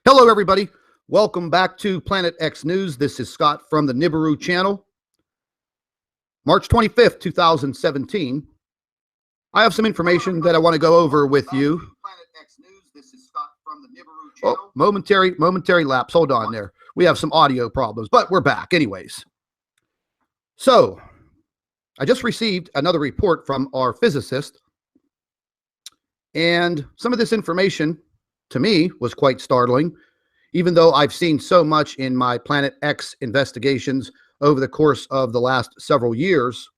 Hello, everybody. Welcome back to Planet X News. This is Scott from the Nibiru channel. March 25th, 2017. I have some information that I want to go over with you. Planet X News. This is Scott from the Nibiru channel. Oh, momentary lapse. Hold on there. We have some audio problems, but we're back anyways. So, I just received another report from our physicist, and some of this information to me was quite startling, even though I've seen so much in my Planet X investigations over the course of the last several years.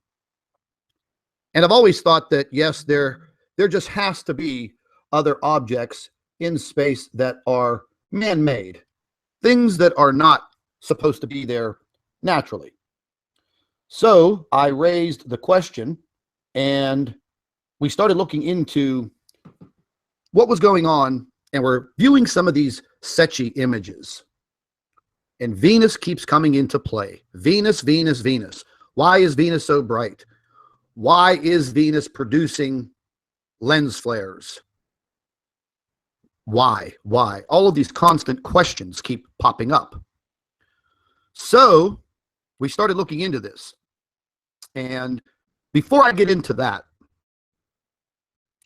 And I've always thought that, yes, there just has to be other objects in space that are man-made, things that are not supposed to be there naturally. So I raised the question, and we started looking into what was going on. And we're viewing some of these Secchi images. And Venus keeps coming into play. Venus, Venus, Venus. Why is Venus so bright? Why is Venus producing lens flares? Why? Why? All of these constant questions keep popping up. So we started looking into this. And before I get into that,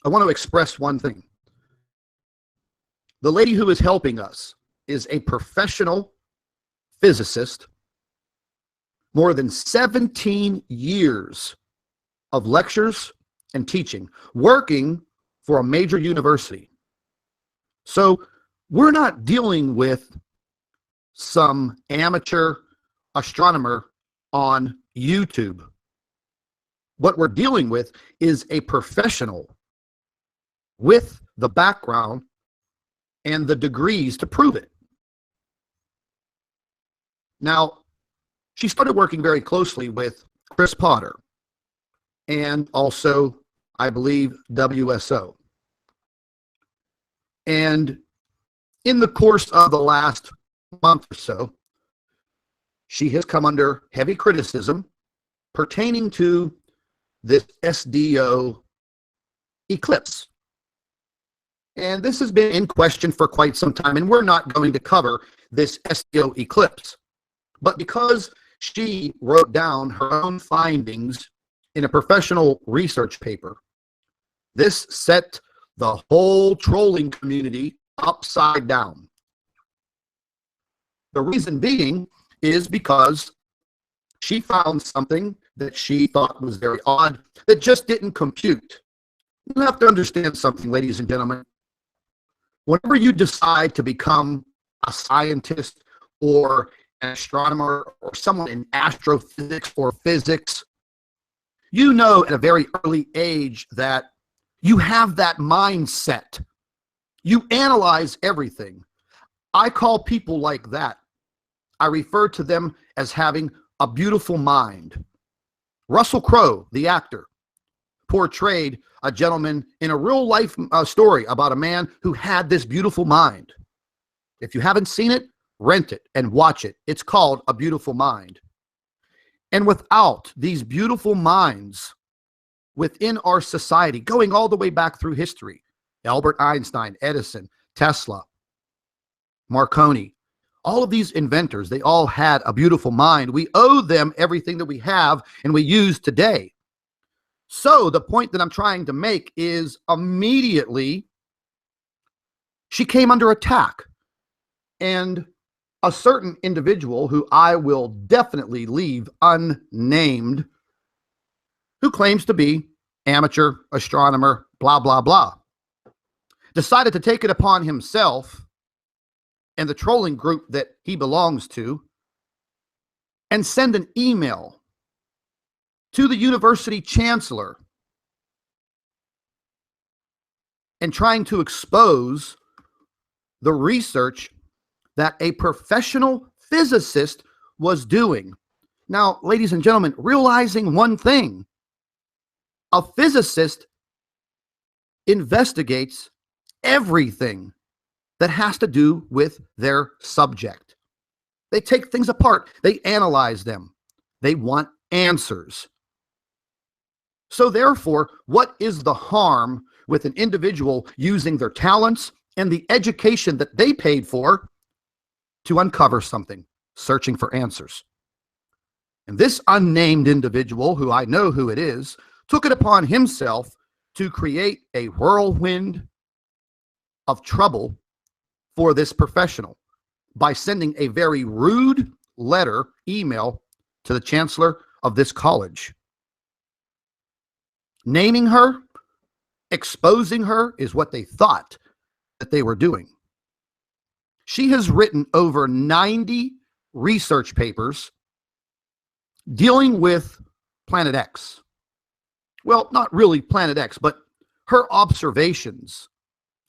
I want to express one thing. The lady who is helping us is a professional physicist, more than 17 years of lectures and teaching, working for a major university. So we're not dealing with some amateur astronomer on YouTube. What we're dealing with is a professional with the background and the degrees to prove it. Now, she started working very closely with Chris Potter and also, I believe, WSO. And in the course of the last month or so, she has come under heavy criticism pertaining to this SDO eclipse. And this has been in question for quite some time, and we're not going to cover this SDO eclipse. But because she wrote down her own findings in a professional research paper, this set the whole trolling community upside down. The reason being is because she found something that she thought was very odd that just didn't compute. You have to understand something, ladies and gentlemen. Whenever you decide to become a scientist or an astronomer or someone in astrophysics or physics, you know at a very early age that you have that mindset. You analyze everything. I call people like that, I refer to them as having a beautiful mind. Russell Crowe, the actor, portrayed a gentleman in a real life story about a man who had this beautiful mind. If you haven't seen it, rent it and watch it. It's called A Beautiful Mind. And without these beautiful minds within our society, going all the way back through history, Albert Einstein, Edison, Tesla, Marconi, all of these inventors, they all had a beautiful mind. We owe them everything that we have and we use today. So the point that I'm trying to make is immediately she came under attack, and a certain individual who I will definitely leave unnamed, who claims to be amateur astronomer, blah, blah, blah, decided to take it upon himself and the trolling group that he belongs to and send an email to the university chancellor and trying to expose the research that a professional physicist was doing. Now, ladies and gentlemen, realizing one thing, a physicist investigates everything that has to do with their subject. They take things apart. They analyze them. They want answers. So therefore, what is the harm with an individual using their talents and the education that they paid for to uncover something, searching for answers. And this unnamed individual, who I know who it is, took it upon himself to create a whirlwind of trouble for this professional by sending a very rude letter, email, to the chancellor of this college. Naming her, exposing her is what they thought that they were doing. She has written over 90 research papers dealing with Planet X. Well, not really Planet X, but her observations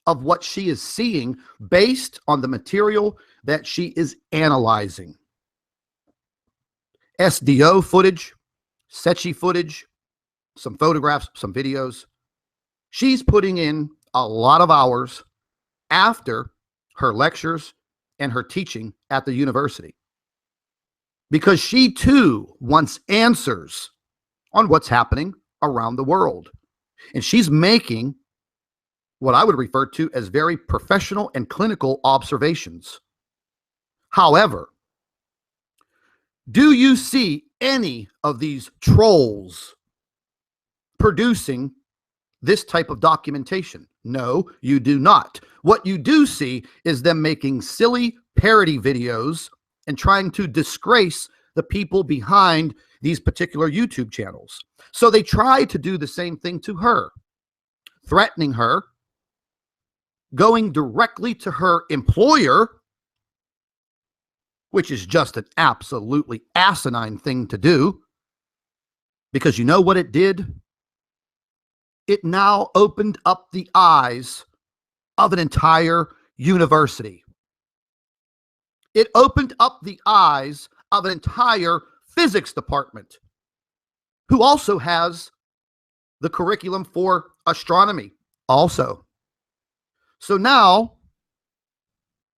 of what she is seeing based on the material that she is analyzing. SDO footage, Secchi footage, some photographs, some videos. She's putting in a lot of hours after her lectures and her teaching at the university, because she too wants answers on what's happening around the world. And she's making what I would refer to as very professional and clinical observations. However, do you see any of these trolls producing this type of documentation? No, you do not. What you do see is them making silly parody videos and trying to disgrace the people behind these particular YouTube channels. So they try to do the same thing to her, threatening her, going directly to her employer, which is just an absolutely asinine thing to do, because you know what it did? It now opened up the eyes of an entire university. It opened up the eyes of an entire physics department, who also has the curriculum for astronomy also. So now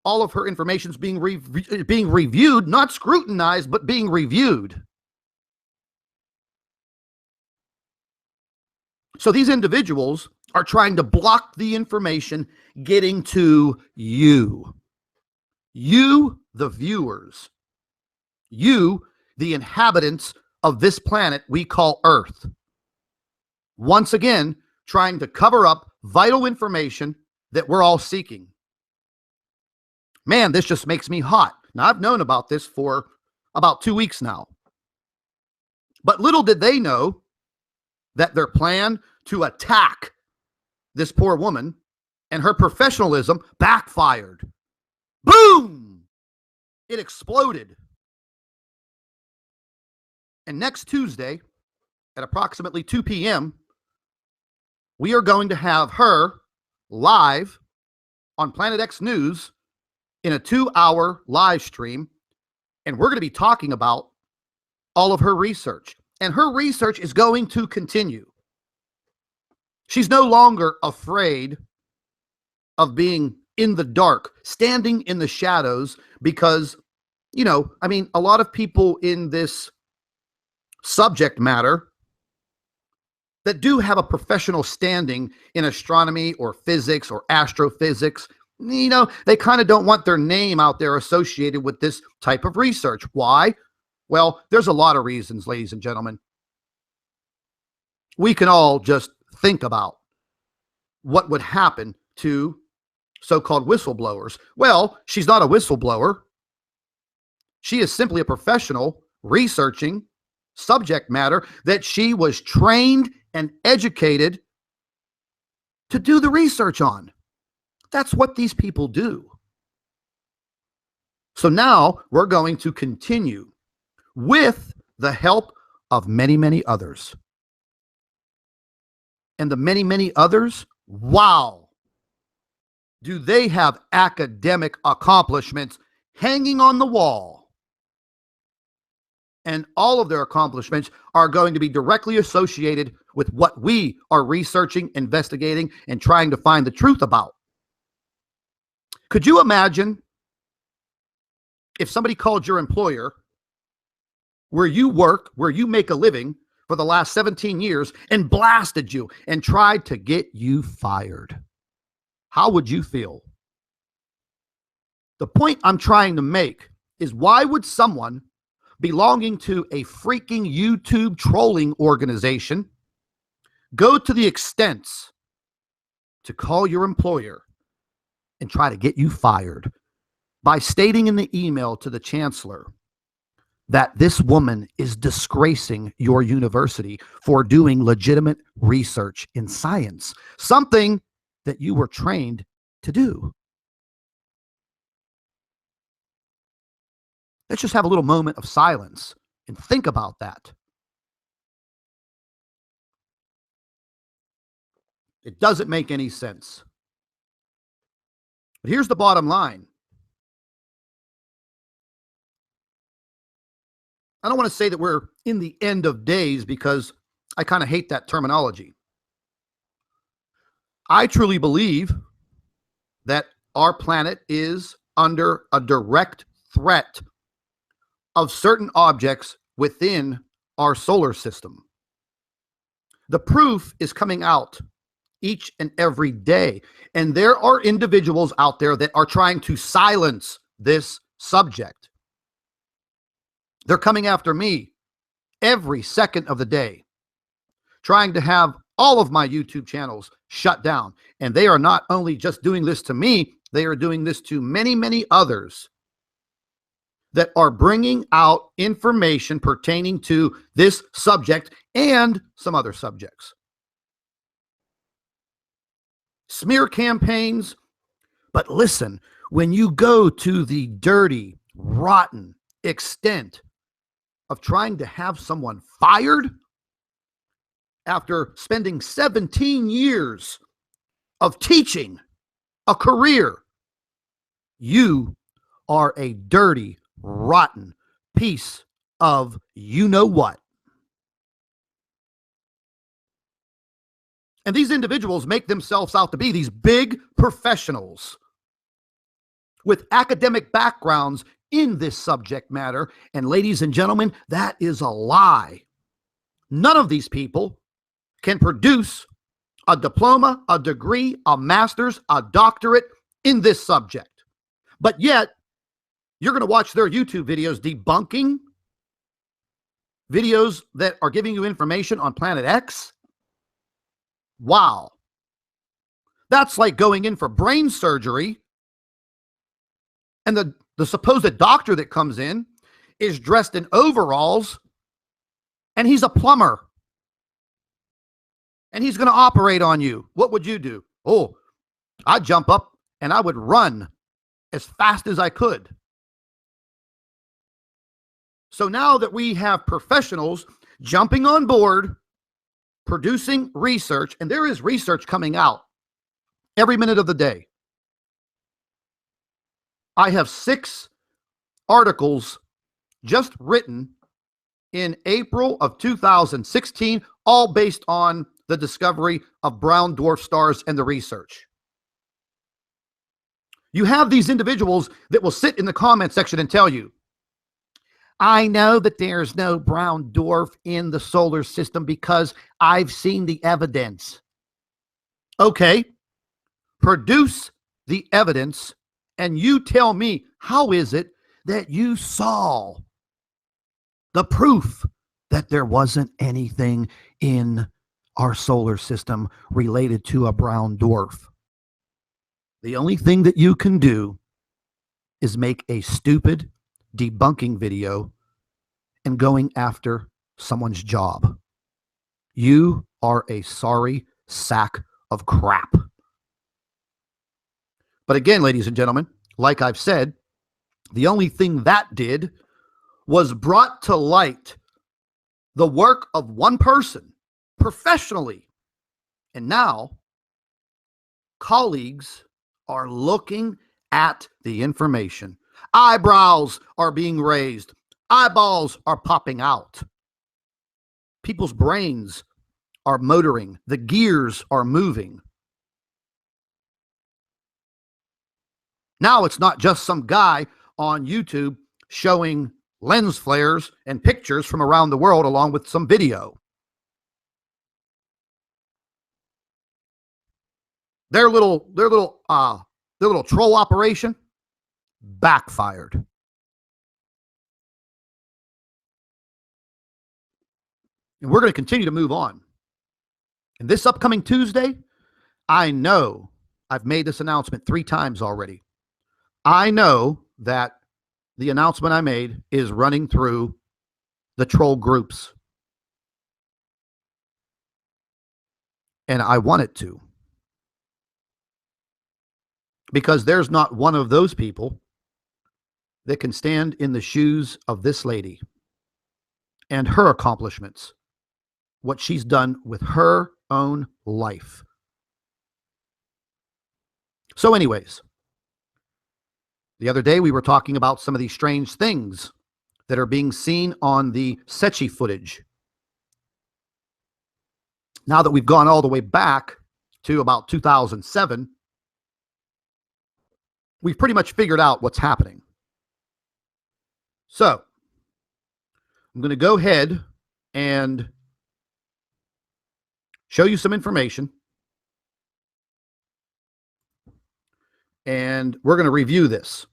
all of her information is being reviewed, not scrutinized, but being reviewed. So these individuals are trying to block the information getting to you. You, the viewers. You, the inhabitants of this planet we call Earth. Once again, trying to cover up vital information that we're all seeking. Man, this just makes me hot. Now, I've known about this for about 2 weeks now. But little did they know that their plan to attack this poor woman and her professionalism backfired. Boom! It exploded. And next Tuesday, at approximately 2 p.m., we are going to have her live on Planet X News in a 2-hour live stream, and we're going to be talking about all of her research. And her research is going to continue. She's no longer afraid of being in the dark, standing in the shadows, because, you know, I mean, a lot of people in this subject matter that do have a professional standing in astronomy or physics or astrophysics, you know, they kind of don't want their name out there associated with this type of research. Why? Well, there's a lot of reasons, ladies and gentlemen. We can all just think about what would happen to so-called whistleblowers. Well, she's not a whistleblower. She is simply a professional researching subject matter that she was trained and educated to do the research on. That's what these people do. So now we're going to continue with the help of many, many others. And the many, many others, wow, do they have academic accomplishments hanging on the wall. And all of their accomplishments are going to be directly associated with what we are researching, investigating, and trying to find the truth about. Could you imagine if somebody called your employer, where you work, where you make a living for the last 17 years, and blasted you and tried to get you fired? How would you feel? The point I'm trying to make is, why would someone belonging to a freaking YouTube trolling organization go to the extents to call your employer and try to get you fired by stating in the email to the chancellor that this woman is disgracing your university for doing legitimate research in science, something that you were trained to do? Let's just have a little moment of silence and think about that. It doesn't make any sense. But here's the bottom line. I don't want to say that we're in the end of days, because I kind of hate that terminology. I truly believe that our planet is under a direct threat of certain objects within our solar system. The proof is coming out each and every day, and there are individuals out there that are trying to silence this subject. They're coming after me every second of the day, trying to have all of my YouTube channels shut down. And they are not only just doing this to me, they are doing this to many, many others that are bringing out information pertaining to this subject and some other subjects. Smear campaigns. But listen, when you go to the dirty, rotten extent of trying to have someone fired after spending 17 years of teaching a career, you are a dirty, rotten piece of you know what. And these individuals make themselves out to be these big professionals with academic backgrounds in this subject matter. And ladies and gentlemen, that is a lie. None of these people can produce a diploma, a degree, a master's, a doctorate in this subject. But yet, you're going to watch their YouTube videos debunking videos that are giving you information on Planet X. Wow. That's like going in for brain surgery, and the supposed doctor that comes in is dressed in overalls, and he's a plumber, and he's going to operate on you. What would you do? Oh, I'd jump up and I would run as fast as I could. So now that we have professionals jumping on board, producing research, and there is research coming out every minute of the day. I have 6 articles just written in April of 2016, all based on the discovery of brown dwarf stars and the research. You have these individuals that will sit in the comment section and tell you, I know that there's no brown dwarf in the solar system because I've seen the evidence. Okay, produce the evidence and you tell me, how is it that you saw the proof that there wasn't anything in our solar system related to a brown dwarf? The only thing that you can do is make a stupid debunking video and going after someone's job. You are a sorry sack of crap. But again, ladies and gentlemen, like I've said, the only thing that did was brought to light the work of one person professionally. And now colleagues are looking at the information. Eyebrows are being raised. Eyeballs are popping out. People's brains are motoring. The gears are moving. Now it's not just some guy on YouTube showing lens flares and pictures from around the world along with some video. Their little troll operation backfired. And we're going to continue to move on. And this upcoming Tuesday, I know I've made this announcement 3 times already. I know that the announcement I made is running through the troll groups. And I want it to. Because there's not one of those people that can stand in the shoes of this lady and her accomplishments, what she's done with her own life. So anyways, the other day we were talking about some of these strange things that are being seen on the Secchi footage. Now that we've gone all the way back to about 2007, we've pretty much figured out what's happening. So I'm going to go ahead and show you some information. And we're going to review this.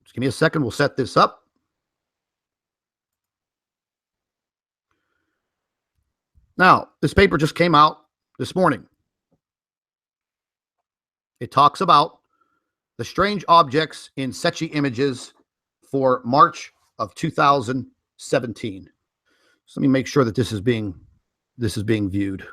Just give me a second. We'll set this up. Now, this paper just came out this morning. It talks about the strange objects in Secchi images for March of 2017. So let me make sure that this is being viewed.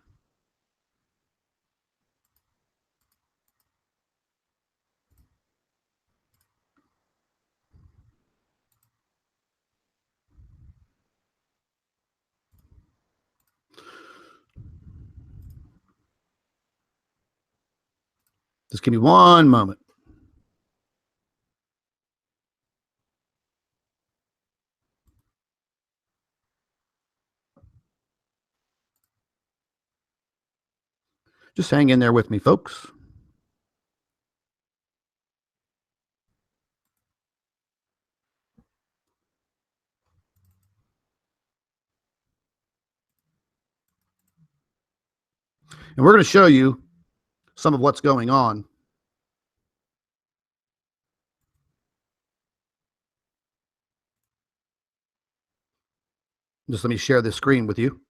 Just give me one moment. Just hang in there with me, folks. And we're going to show you some of what's going on. Just let me share this screen with you.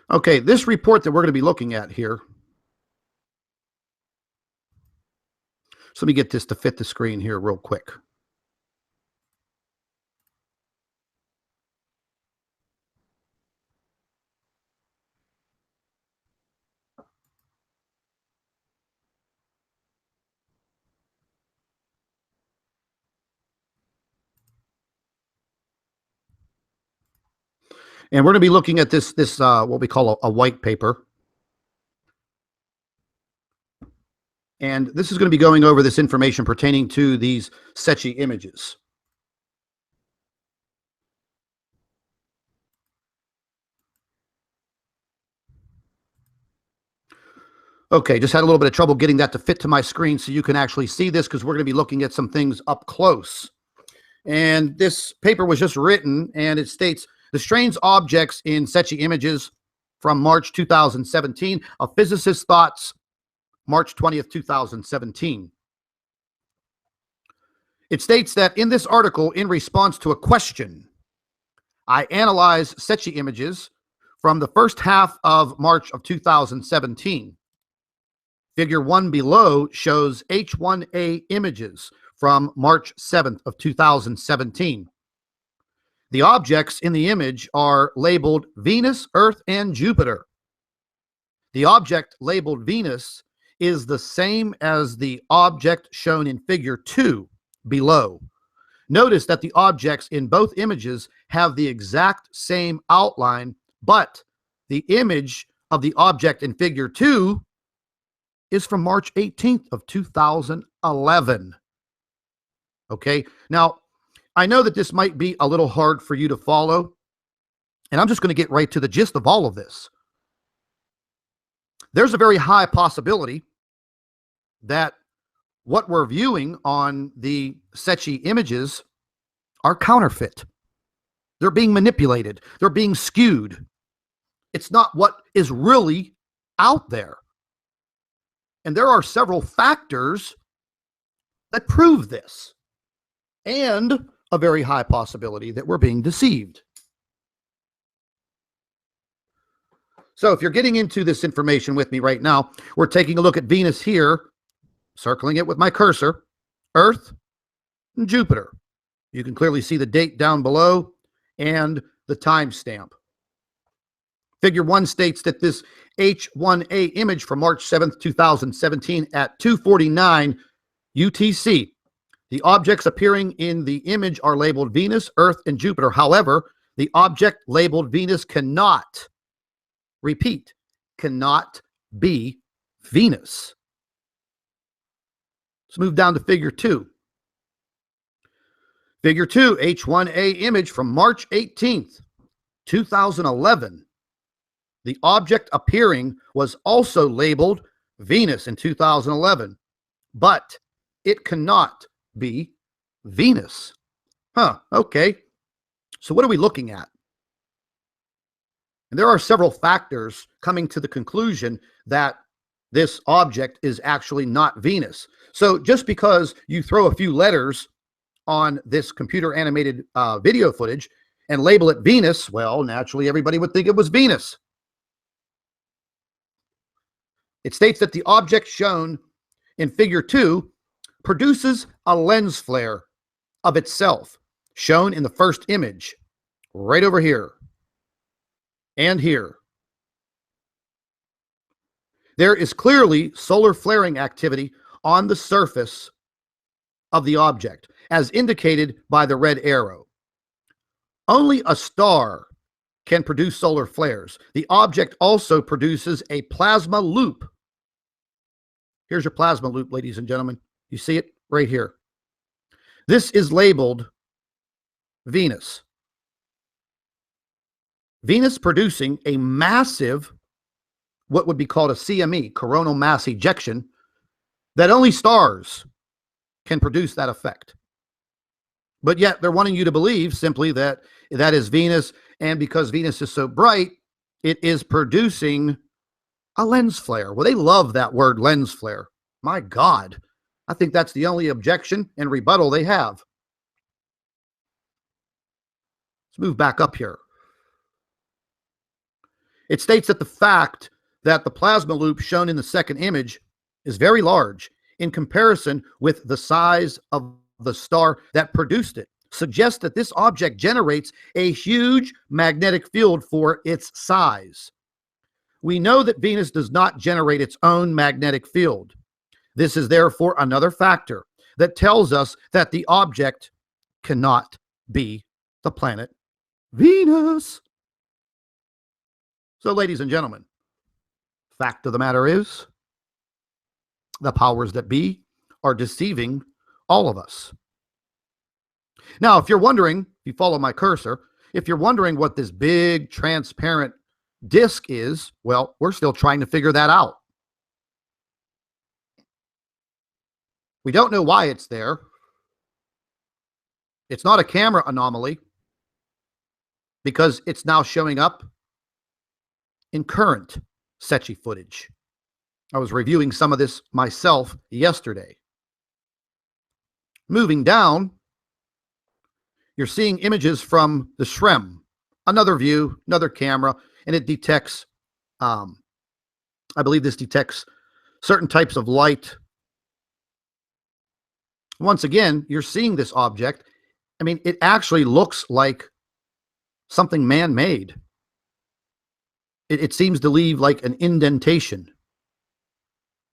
Okay, this report that we're going to be looking at here. So let me get this to fit the screen here real quick. And we're going to be looking at this what we call a white paper. And this is going to be going over this information pertaining to these Secchi images. Okay, just had a little bit of trouble getting that to fit to my screen so you can actually see this, because we're going to be looking at some things up close. And this paper was just written, and it states, the strange objects in Secchi images from March 2017, a physicist's thoughts, March 20th, 2017. It states that in this article, in response to a question, I analyzed Secchi images from the first half of March of 2017. Figure 1 below shows H1A images from March 7th of 2017. The objects in the image are labeled Venus, Earth, and Jupiter. The object labeled Venus is the same as the object shown in figure 2 below. Notice that the objects in both images have the exact same outline, but the image of the object in figure 2 is from March 18th of 2011. Okay, now I know that this might be a little hard for you to follow, and I'm just going to get right to the gist of all of this. There's a very high possibility that what we're viewing on the Secchi images are counterfeit. They're being manipulated. They're being skewed. It's not what is really out there. And there are several factors that prove this, and a very high possibility that we're being deceived. So if you're getting into this information with me right now, we're taking a look at Venus here, circling it with my cursor, Earth, and Jupiter. You can clearly see the date down below and the timestamp. Figure 1 states that this H1A image from March 7th, 2017 at 2:49 UTC. The objects appearing in the image are labeled Venus, Earth, and Jupiter. However, the object labeled Venus cannot, repeat, cannot be Venus. Let's move down to figure 2. Figure 2, H1A image from March 18th, 2011. The object appearing was also labeled Venus in 2011, but it cannot be Venus. Okay. So what are we looking at? And there are several factors coming to the conclusion that this object is actually not Venus. So just because you throw a few letters on this computer animated video footage and label it Venus, well, naturally everybody would think it was Venus. It states that the object shown in figure 2 produces a lens flare of itself, shown in the first image, right over here and here. There is clearly solar flaring activity on the surface of the object, as indicated by the red arrow. Only a star can produce solar flares. The object also produces a plasma loop. Here's your plasma loop, ladies and gentlemen. You see it right here. This is labeled Venus. Venus producing a massive, what would be called a CME, coronal mass ejection, that only stars can produce that effect. But yet they're wanting you to believe simply that that is Venus, and because Venus is so bright, it is producing a lens flare. Well, they love that word lens flare. My God, I think that's the only objection and rebuttal they have. Let's move back up here. It states that the fact that the plasma loop shown in the second image is very large in comparison with the size of the star that produced it suggests that this object generates a huge magnetic field for its size. We know that Venus does not generate its own magnetic field. This is therefore another factor that tells us that the object cannot be the planet Venus. So, ladies and gentlemen, fact of the matter is, the powers that be are deceiving all of us. Now, if you're wondering, if you follow my cursor, if you're wondering what this big transparent disc is, well, we're still trying to figure that out. We don't know why it's there. It's not a camera anomaly because it's now showing up in current Secchi footage. I was reviewing some of this myself yesterday. Moving down, you're seeing images from the SREM, another view, another camera, and it detects, I believe this detects certain types of light. Once again, you're seeing this object. I mean, it actually looks like something man-made. It seems to leave like an indentation,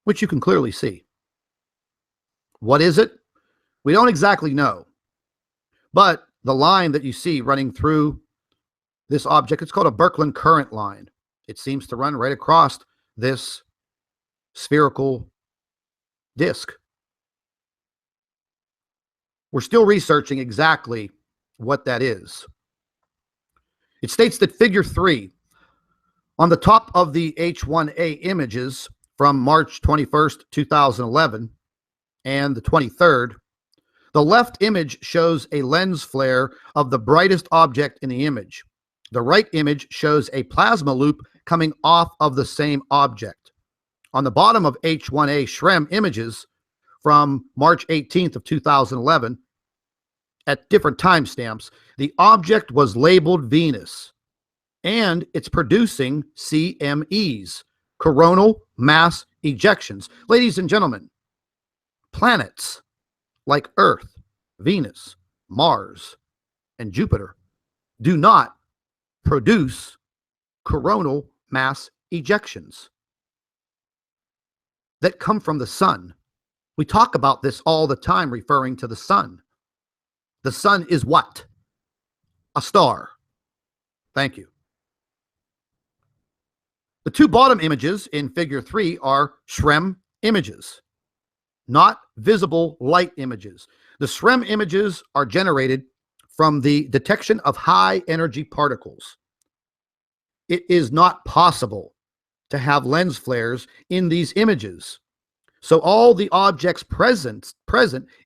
which you can clearly see. What is it? We don't exactly know. But the line that you see running through this object, it's called a Birkeland current line. It seems to run right across this spherical disk. We're still researching exactly what that is. It states that figure 3, on the top of the H1A images from March 21st, 2011, and the 23rd, The left image shows a lens flare of the brightest object in the image. The right image shows a plasma loop coming off of the same object. On the bottom of H1A SREM images from March 18th of 2011, at different timestamps, the object was labeled Venus, and it's producing CMEs, coronal mass ejections. Ladies and gentlemen, planets like Earth, Venus, Mars, and Jupiter do not produce coronal mass ejections that come from the sun. We talk about this all the time, referring to the sun. The sun is what? A star. Thank you. The two bottom images in figure 3 are SREM images, not visible light images. The SREM images are generated from the detection of high energy particles. It is not possible to have lens flares in these images. So all the objects present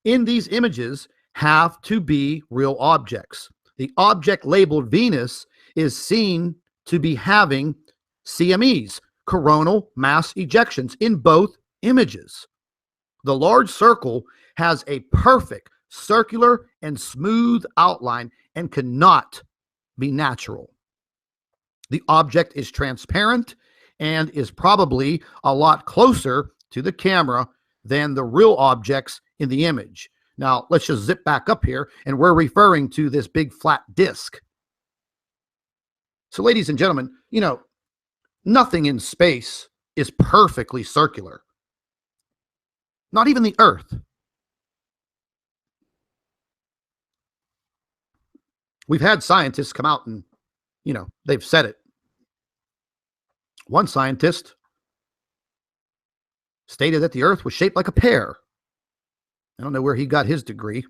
in these images have to be real objects. The object labeled Venus is seen to be having CMEs, coronal mass ejections, in both images. The large circle has a perfect circular and smooth outline and cannot be natural. The object is transparent and is probably a lot closer to the camera than the real objects in the image. Now, let's just zip back up here, and we're referring to this big flat disc. So, ladies and gentlemen, you know, nothing in space is perfectly circular. Not even the Earth. We've had scientists come out and, you know, they've said it. One scientist stated that the Earth was shaped like a pear. I don't know where he got his degree.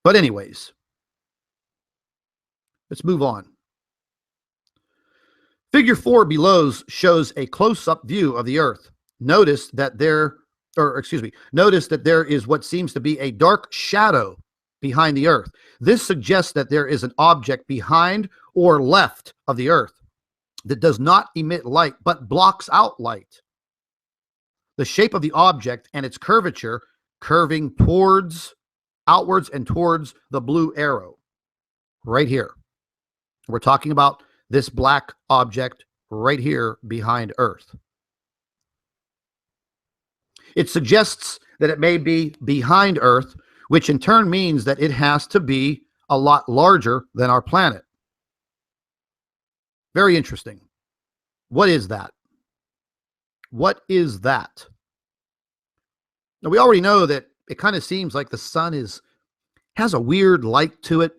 But anyways, let's move on. Figure 4 below shows a close-up view of the Earth. Notice that there is what seems to be a dark shadow behind the Earth. This suggests that there is an object behind or left of the Earth that does not emit light but blocks out light. The shape of the object and its curvature curving outwards and towards the blue arrow right here. We're talking about this black object right here behind Earth. It suggests that it may be behind Earth, which in turn means that it has to be a lot larger than our planet. Very interesting. What is that? What is that? Now, we already know that it kind of seems like the sun has a weird light to it.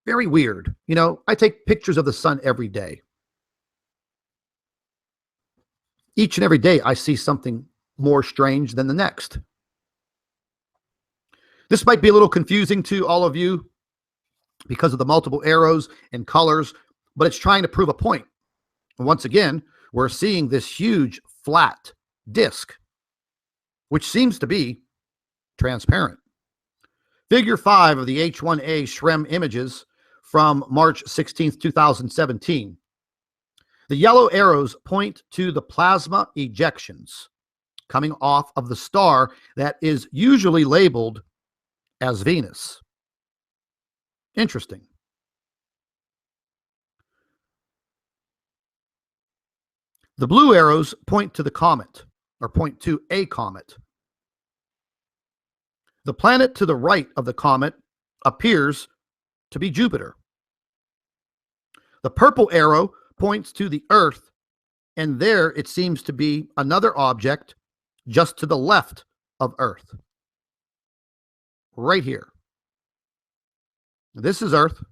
Very weird. You know, I take pictures of the sun every day. Each and every day, I see something more strange than the next. This might be a little confusing to all of you because of the multiple arrows and colors, but it's trying to prove a point. And once again, we're seeing this huge flat disc, which seems to be transparent. Figure 5 of the H1A SREM images from March 16th, 2017. The yellow arrows point to the plasma ejections coming off of the star that is usually labeled as Venus. Interesting. The blue arrows point to the comet, or point to a comet. The planet to the right of the comet appears to be Jupiter. The purple arrow points to the Earth, and there it seems to be another object just to the left of Earth. Right here. This is Earth.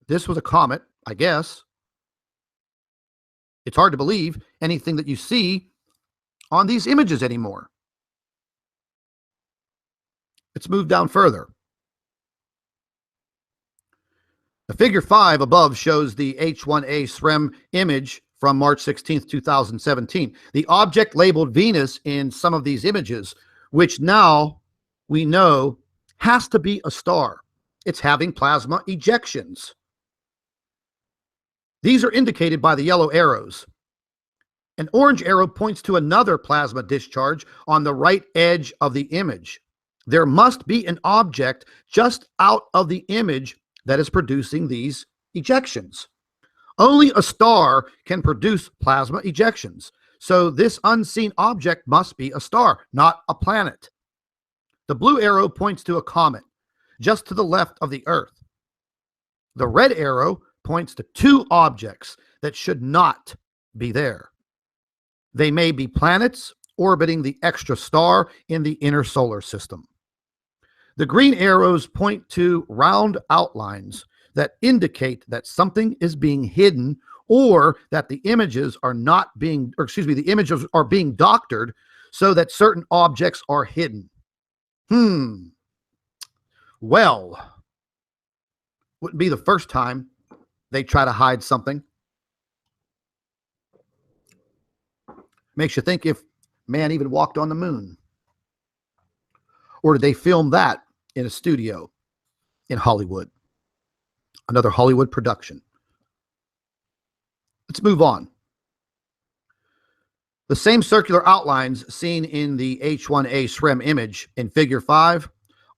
This was a comet, I guess. It's hard to believe anything that you see on these images anymore. Let's move down further. The figure 5 above shows the H1A SREM image from March 16th, 2017. The object labeled Venus in some of these images, which now we know has to be a star. It's having plasma ejections. These are indicated by the yellow arrows. An orange arrow points to another plasma discharge on the right edge of the image. There must be an object just out of the image that is producing these ejections. Only a star can produce plasma ejections. So this unseen object must be a star, not a planet. The blue arrow points to a comet, just to the left of the Earth. The red arrow points to two objects that should not be there. They may be planets orbiting the extra star in the inner solar system. The green arrows point to round outlines that indicate that something is being hidden, or that the images are not being, or excuse me, the images are being doctored so that certain objects are hidden. Well, wouldn't be the first time they try to hide something. Makes you think if man even walked on the moon. Or did they film that in a studio in Hollywood? Another Hollywood production. Let's move on. The same circular outlines seen in the H1A SREM image in Figure 5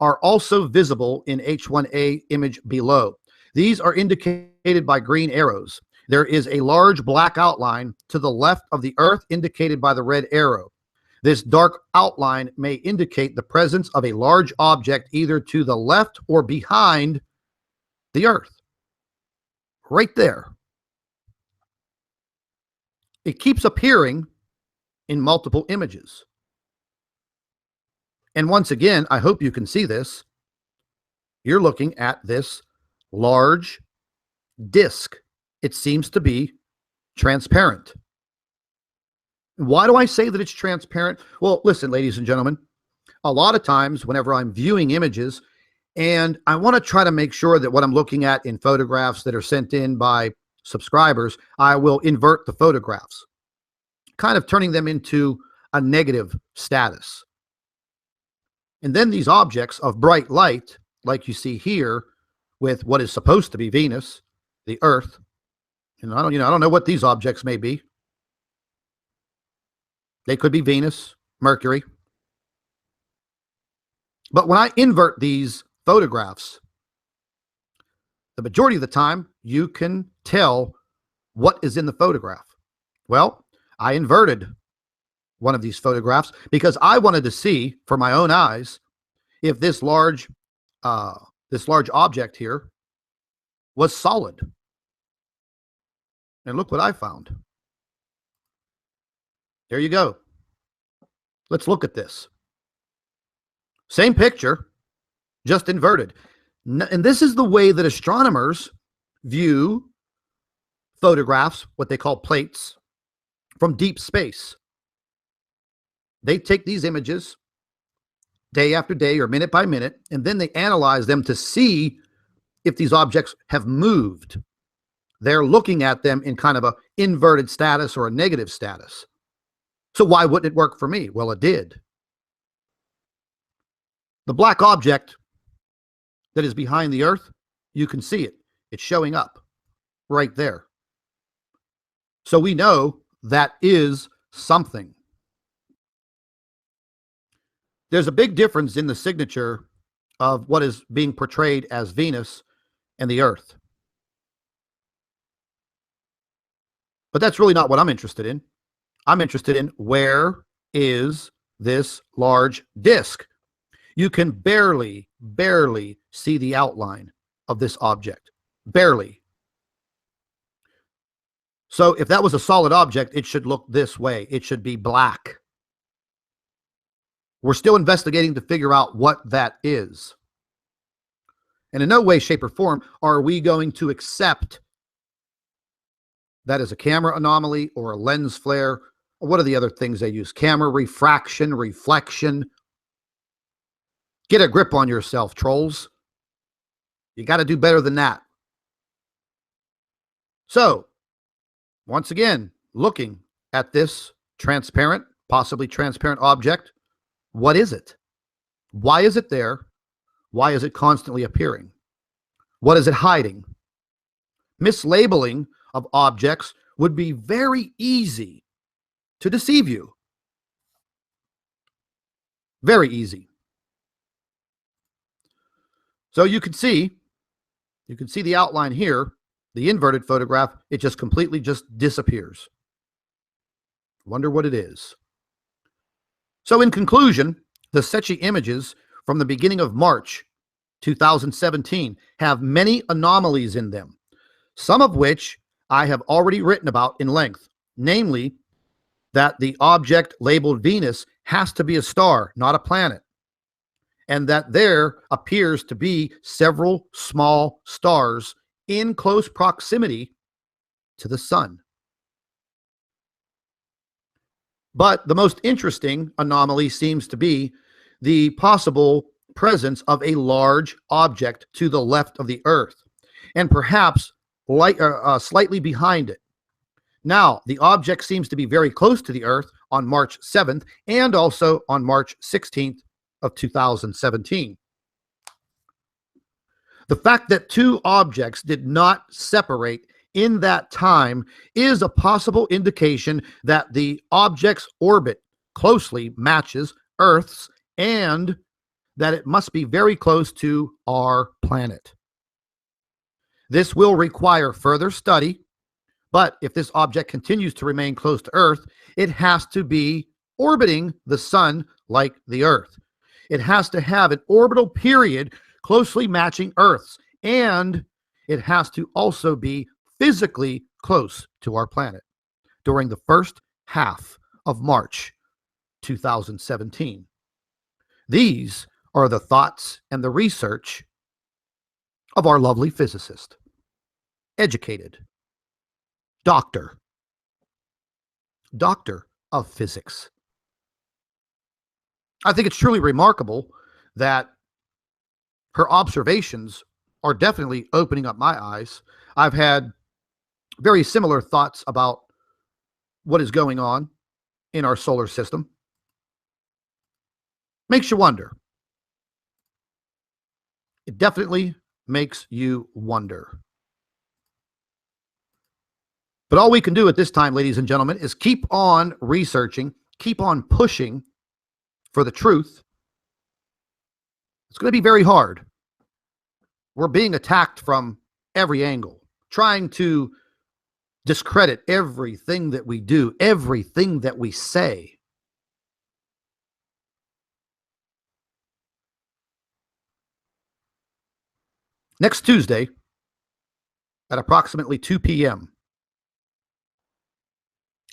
are also visible in H1A image below. These are indicated by green arrows. There is a large black outline to the left of the Earth indicated by the red arrow. This dark outline may indicate the presence of a large object either to the left or behind the Earth. Right there. It keeps appearing in multiple images. And once again, I hope you can see this. You're looking at this large disk. It seems to be transparent. Why do I say that it's transparent? Well, listen, ladies and gentlemen, a lot of times whenever I'm viewing images and I want to try to make sure that what I'm looking at in photographs that are sent in by subscribers, I will invert the photographs, kind of turning them into a negative status. And then these objects of bright light, like you see here with what is supposed to be Venus, the Earth, and I don't know what these objects may be. They could be Venus, Mercury. But when I invert these photographs, the majority of the time, you can tell what is in the photograph. Well, I inverted one of these photographs because I wanted to see for my own eyes if this large object here was solid. And look what I found. There you go. Let's look at this. Same picture, just inverted. And this is the way that astronomers view photographs, what they call plates, from deep space. They take these images day after day or minute by minute, and then they analyze them to see if these objects have moved. They're looking at them in kind of an inverted status or a negative status. So why wouldn't it work for me? Well, it did. The black object that is behind the Earth, you can see it. It's showing up right there. So we know that is something. There's a big difference in the signature of what is being portrayed as Venus and the Earth. But that's really not what I'm interested in. I'm interested in where is this large disk? You can barely see the outline of this object. Barely. So if that was a solid object, it should look this way. It should be black. We're still investigating to figure out what that is. And in no way, shape, or form are we going to accept that as a camera anomaly or a lens flare. What are the other things they use? Camera refraction, reflection. Get a grip on yourself, trolls. You got to do better than that. So, once again, looking at this transparent, possibly transparent object, what is it? Why is it there? Why is it constantly appearing? What is it hiding? Mislabeling of objects would be very easy to deceive you. Very easy. So you can see the outline here, the inverted photograph, it just completely just disappears. Wonder what it is. So in conclusion, the Secchi images from the beginning of March 2017 have many anomalies in them, some of which I have already written about in length, namely that the object labeled Venus has to be a star, not a planet, and that there appears to be several small stars in close proximity to the sun. But the most interesting anomaly seems to be the possible presence of a large object to the left of the Earth, and perhaps slightly behind it. Now, the object seems to be very close to the Earth on March 7th and also on March 16th of 2017. The fact that two objects did not separate in that time is a possible indication that the object's orbit closely matches Earth's and that it must be very close to our planet. This will require further study, but if this object continues to remain close to Earth, it has to be orbiting the sun like the Earth. It has to have an orbital period closely matching Earth's, and it has to also be physically close to our planet during the first half of March 2017. These are the thoughts and the research of our lovely physicist, educated, doctor of physics. I think it's truly remarkable that her observations are definitely opening up my eyes. I've had very similar thoughts about what is going on in our solar system. Makes you wonder. It definitely makes you wonder. But all we can do at this time, ladies and gentlemen, is keep on researching, keep on pushing for the truth. It's going to be very hard. We're being attacked from every angle, trying to discredit everything that we do, everything that we say. Next Tuesday at approximately 2 p.m.,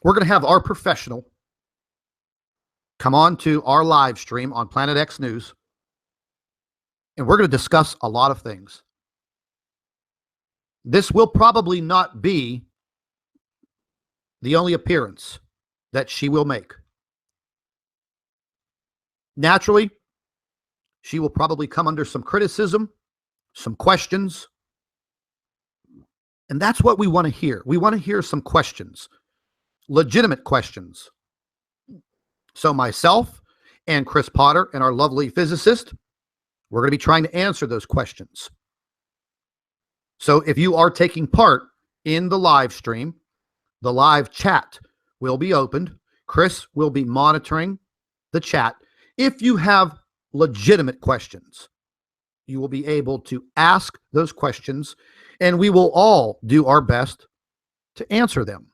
we're going to have our professional come on to our live stream on Planet X News, and we're going to discuss a lot of things. This will probably not be the only appearance that she will make. Naturally, she will probably come under some criticism, some questions, and that's what we want to hear. We want to hear some questions, legitimate questions. So myself and Chris Potter and our lovely physicist, we're going to be trying to answer those questions. So if you are taking part in the live stream, the live chat will be opened. Chris will be monitoring the chat. If you have legitimate questions, you will be able to ask those questions, and we will all do our best to answer them.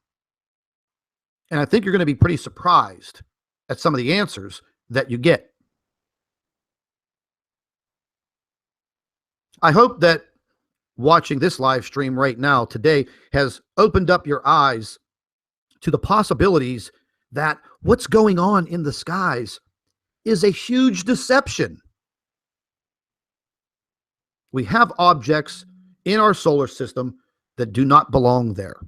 And I think you're going to be pretty surprised at some of the answers that you get. I hope that watching this live stream right now today has opened up your eyes to the possibilities that what's going on in the skies is a huge deception. We have objects in our solar system that do not belong there.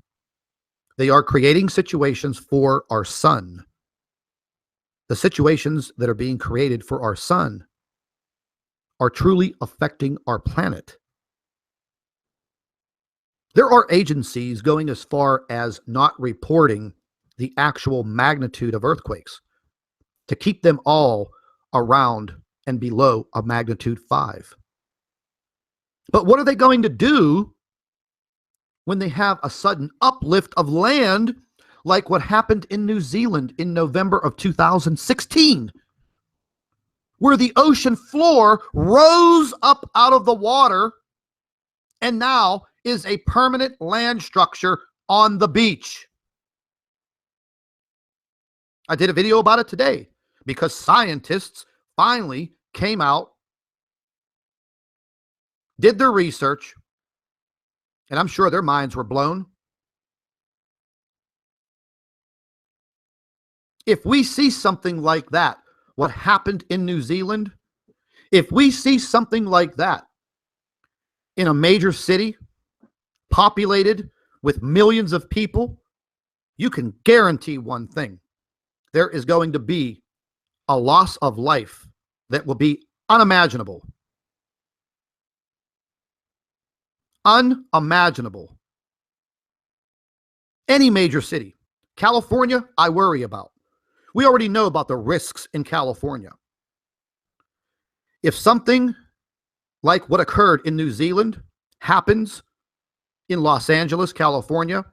They are creating situations for our sun. The situations that are being created for our sun are truly affecting our planet. There are agencies going as far as not reporting the actual magnitude of earthquakes to keep them all around and below a magnitude 5. But what are they going to do when they have a sudden uplift of land like what happened in New Zealand in November of 2016, where the ocean floor rose up out of the water and now is a permanent land structure on the beach? I did a video about it today because scientists finally came out, did their research, and I'm sure their minds were blown. If we see something like that, what happened in New Zealand, if we see something like that in a major city populated with millions of people, you can guarantee one thing: there is going to be a loss of life that will be unimaginable. Unimaginable. Any major city. California, I worry about. We already know about the risks in California. If something like what occurred in New Zealand happens in Los Angeles, California,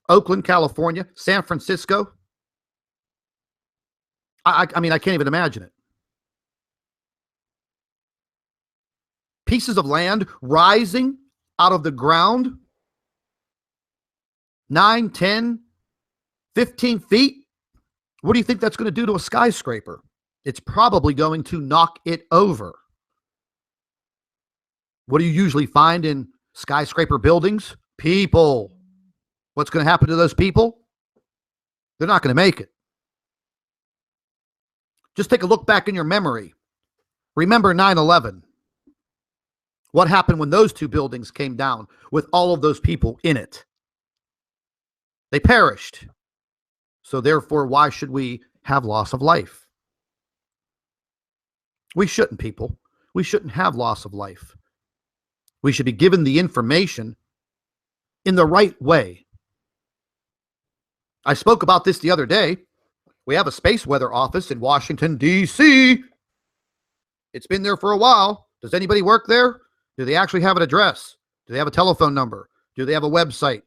Oakland, California, San Francisco, I mean, I can't even imagine it. Pieces of land rising out of the ground 9, 10, 15 feet. What do you think that's going to do to a skyscraper? It's probably going to knock it over. What do you usually find in skyscraper buildings? People. What's going to happen to those people? They're not going to make it. Just take a look back in your memory. Remember 9/11. What happened when those two buildings came down with all of those people in it? They perished. So therefore, why should we have loss of life? We shouldn't, people. We shouldn't have loss of life. We should be given the information in the right way. I spoke about this the other day. We have a space weather office in Washington, D.C. It's been there for a while. Does anybody work there? Do they actually have an address? Do they have a telephone number? Do they have a website?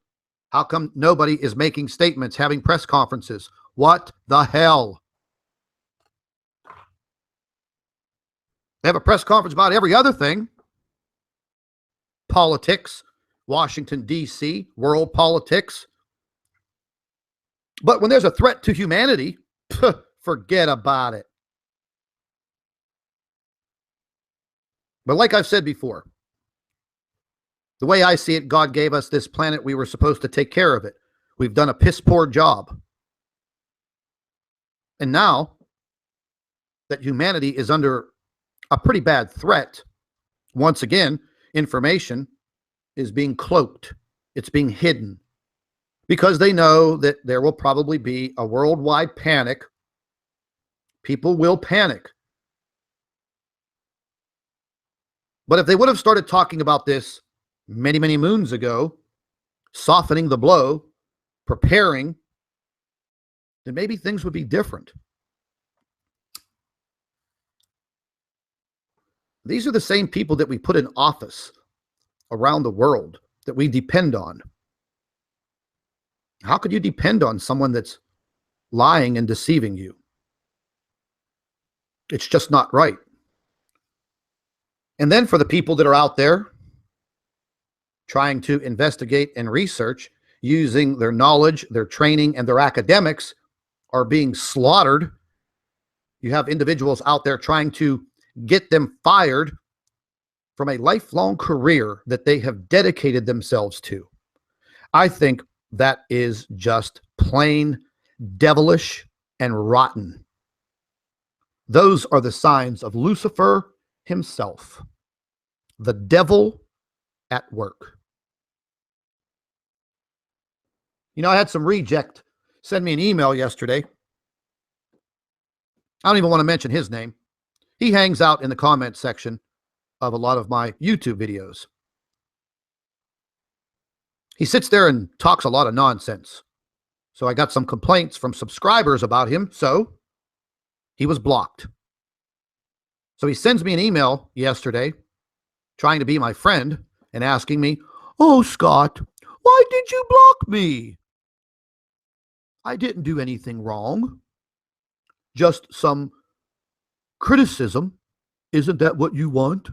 How come nobody is making statements, having press conferences? What the hell? They have a press conference about every other thing. Politics, Washington, D.C., world politics. But when there's a threat to humanity, forget about it. But like I've said before, the way I see it, God gave us this planet. We were supposed to take care of it. We've done a piss poor job. And now that humanity is under a pretty bad threat, once again, information is being cloaked. It's being hidden because they know that there will probably be a worldwide panic. People will panic. But if they would have started talking about this many, many moons ago, softening the blow, preparing, then maybe things would be different. These are the same people that we put in office around the world that we depend on. How could you depend on someone that's lying and deceiving you? It's just not right. And then for the people that are out there trying to investigate and research using their knowledge, their training, and their academics are being slaughtered. You have individuals out there trying to get them fired from a lifelong career that they have dedicated themselves to. I think that is just plain devilish and rotten. Those are the signs of Lucifer himself, the devil at work. You know, I had some reject send me an email yesterday. I don't even want to mention his name. He hangs out in the comment section of a lot of my YouTube videos. He sits there and talks a lot of nonsense. So I got some complaints from subscribers about him, so he was blocked. So he sends me an email yesterday trying to be my friend and asking me, "Oh, Scott, why did you block me? I didn't do anything wrong. Just some criticism. Isn't that what you want?"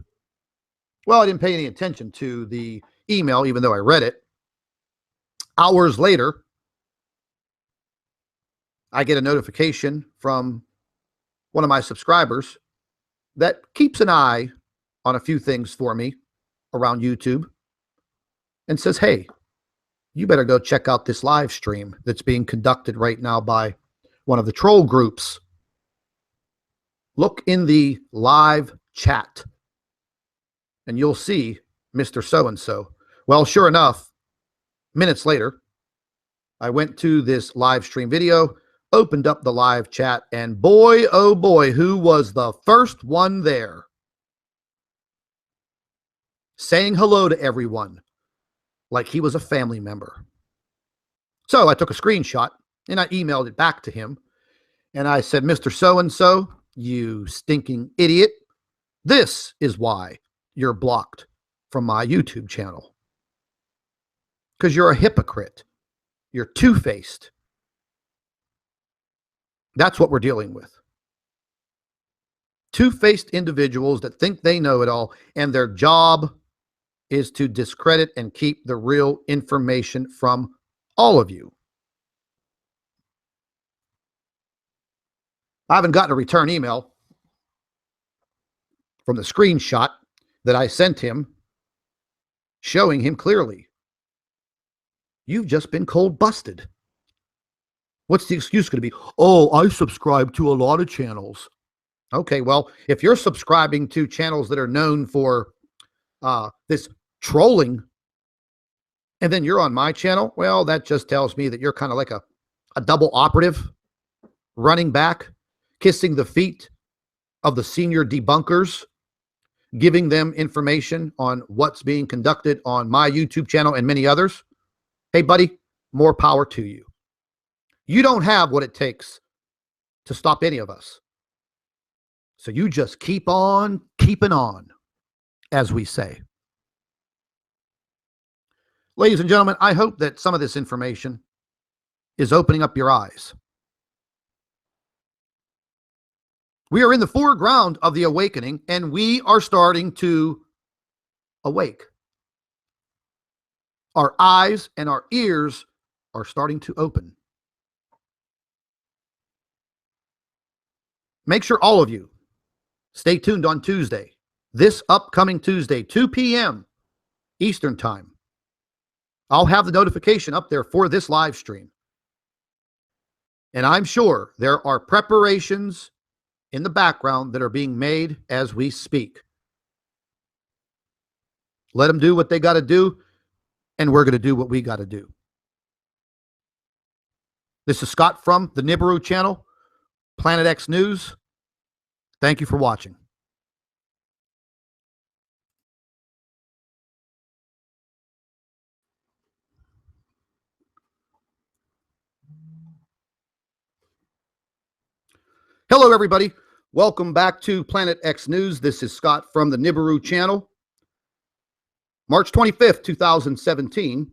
Well, I didn't pay any attention to the email, even though I read it. Hours later, I get a notification from one of my subscribers that keeps an eye on a few things for me around YouTube and says, "Hey, you better go check out this live stream that's being conducted right now by one of the troll groups. Look in the live chat and you'll see Mr. So-and-so." Well, sure enough, minutes later, I went to this live stream video, opened up the live chat, and boy, oh boy, who was the first one there? Saying hello to everyone like he was a family member. So I took a screenshot and I emailed it back to him. And I said, "Mr. So-and-so, you stinking idiot, this is why you're blocked from my YouTube channel. Because you're a hypocrite. You're two-faced. That's what we're dealing with. Two-faced individuals that think they know it all, and their job is to discredit and keep the real information from all of you. I haven't gotten a return email from the screenshot that I sent him showing him clearly, you've just been cold busted. What's the excuse going to be? "Oh, I subscribe to a lot of channels." Okay, well, if you're subscribing to channels that are known for this trolling, and then you're on my channel, well, that just tells me that you're kind of like a double operative, running back, kissing the feet of the senior debunkers, giving them information on what's being conducted on my YouTube channel and many others. Hey, buddy, more power to you. You don't have what it takes to stop any of us. So you just keep on keeping on, as we say. Ladies and gentlemen, I hope that some of this information is opening up your eyes. We are in the foreground of the awakening, and we are starting to awake. Our eyes and our ears are starting to open. Make sure all of you stay tuned on Tuesday, this upcoming Tuesday, 2 p.m. Eastern Time. I'll have the notification up there for this live stream. And I'm sure there are preparations in the background that are being made as we speak. Let them do what they got to do, and we're going to do what we got to do. This is Scott from the Nibiru channel, Planet X News. Thank you for watching. Hello, everybody. Welcome back to Planet X News. This is Scott from the Nibiru channel. March 25th, 2017.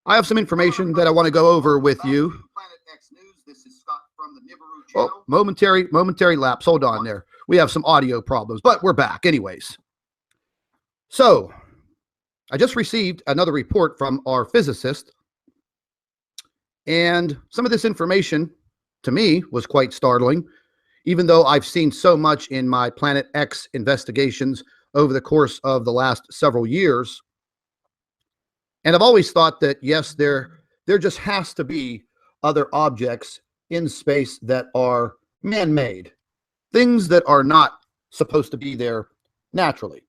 I have some information that I want to go over with you. Planet X News. This is Scott from the Nibiru channel. Oh, momentary lapse. Hold on there. We have some audio problems, but we're back anyways. So, I just received another report from our physicist, and some of this information to me was quite startling, even though I've seen so much in my Planet X investigations over the course of the last several years. And I've always thought that, yes, there just has to be other objects in space that are man-made, things that are not supposed to be there naturally.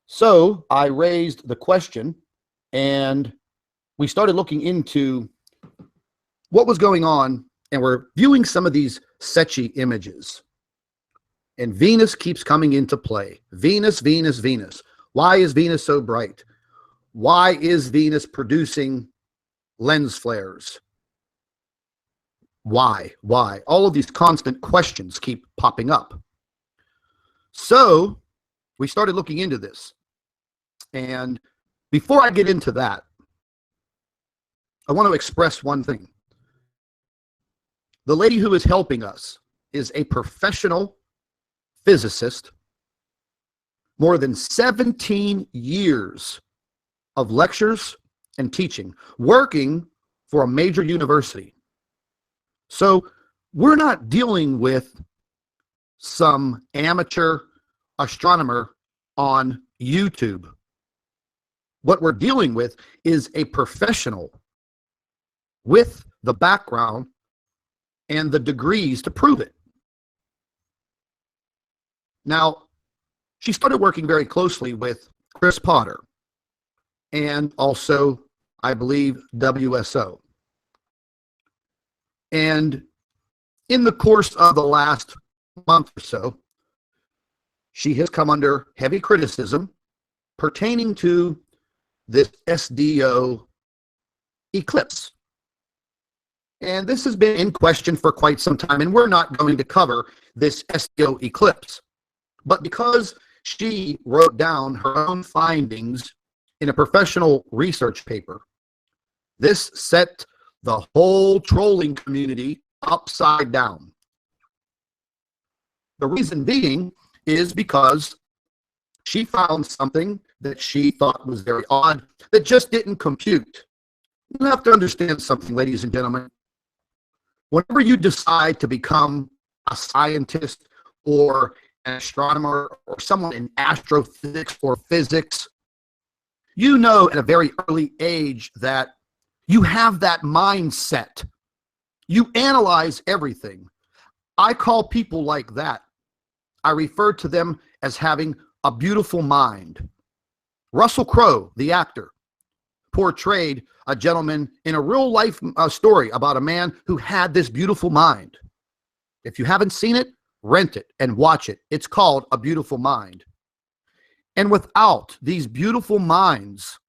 So I raised the question, and we started looking into what was going on, and we're viewing some of these Secchi images. And Venus keeps coming into play. Venus, Venus, Venus. Why is Venus so bright? Why is Venus producing lens flares? Why? All of these constant questions keep popping up. So we started looking into this. And before I get into that, I want to express one thing. The lady who is helping us is a professional physicist, more than 17 years of lectures and teaching, working for a major university. So we're not dealing with some amateur astronomer on YouTube. What we're dealing with is a professional with the background and the degrees to prove it. Now, she started working very closely with Chris Potter and also, I believe, WSO. And in the course of the last month or so, she has come under heavy criticism pertaining to this SDO eclipse. And this has been in question for quite some time, and we're not going to cover this SDO eclipse. But because she wrote down her own findings in a professional research paper, this set the whole trolling community upside down. The reason being is because she found something that she thought was very odd that just didn't compute. You have to understand something, ladies and gentlemen. Whenever you decide to become a scientist or an astronomer or someone in astrophysics or physics, you know at a very early age that you have that mindset. You analyze everything. I call people like that, I refer to them as having a beautiful mind. Russell Crowe, the actor, portrayed a gentleman in a real life story about a man who had this beautiful mind. If you haven't seen it, rent it and watch it. It's called A Beautiful Mind. And without these beautiful minds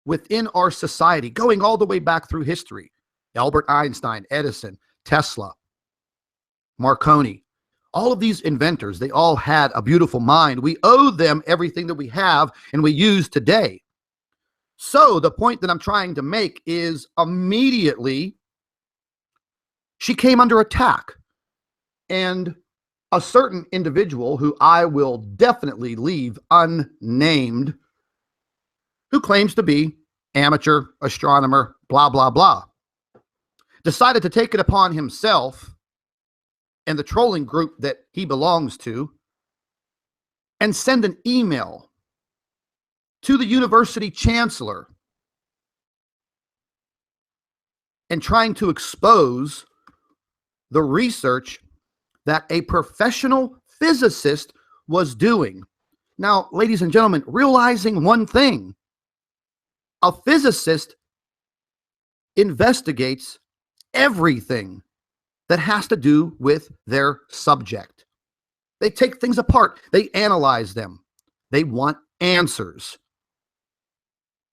within our society, going all the way back through history, Albert Einstein, Edison, Tesla, Marconi, all of these inventors, they all had a beautiful mind. We owe them everything that we have and we use today. So the point that I'm trying to make is immediately she came under attack. And a certain individual who I will definitely leave unnamed, who claims to be amateur astronomer, blah, blah, blah, decided to take it upon himself and the trolling group that he belongs to and send an email to the university chancellor and trying to expose the research that a professional physicist was doing. Now, ladies and gentlemen, realizing one thing, a physicist investigates everything that has to do with their subject. They take things apart. They analyze them. They want answers.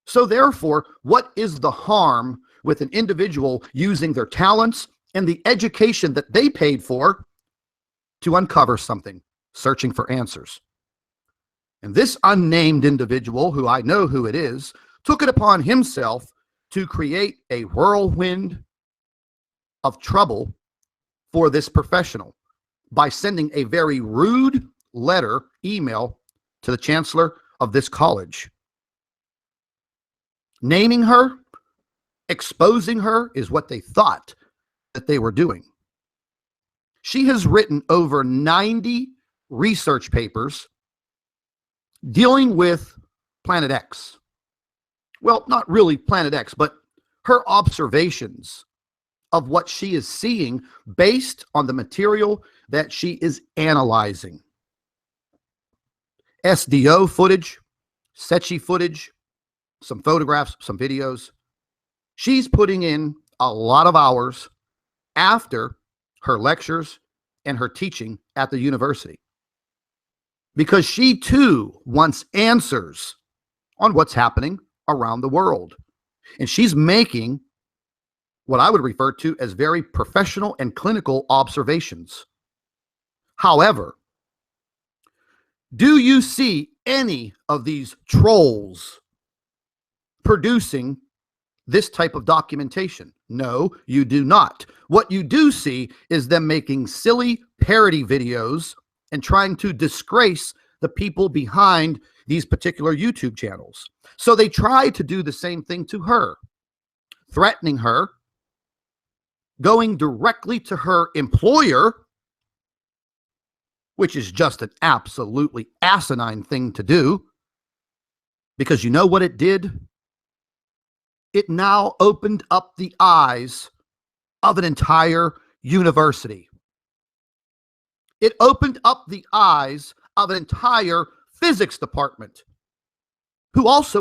So therefore, what is the harm with an individual using their talents and the education that they paid for to uncover something, searching for answers? And this unnamed individual, who I know who it is, took it upon himself to create a whirlwind of trouble for this professional by sending a very rude letter, email, to the chancellor of this college. Naming her, exposing her is what they thought that they were doing. She has written over 90 research papers dealing with Planet X. Well, not really Planet X, but her observations of what she is seeing based on the material that she is analyzing. SDO footage, Secchi footage, some photographs, some videos. She's putting in a lot of hours after her lectures and her teaching at the university, because she too wants answers on what's happening around the world. And she's making what I would refer to as very professional and clinical observations. However, Do you see any of these trolls producing this type of documentation? No, you do not. What you do see is them making silly parody videos and trying to disgrace the people behind these particular YouTube channels. So they try to do the same thing to her, threatening her, going directly to her employer, which is just an absolutely asinine thing to do, because you know what it did? It now opened up the eyes of an entire university. It opened up the eyes of an entire physics department, who also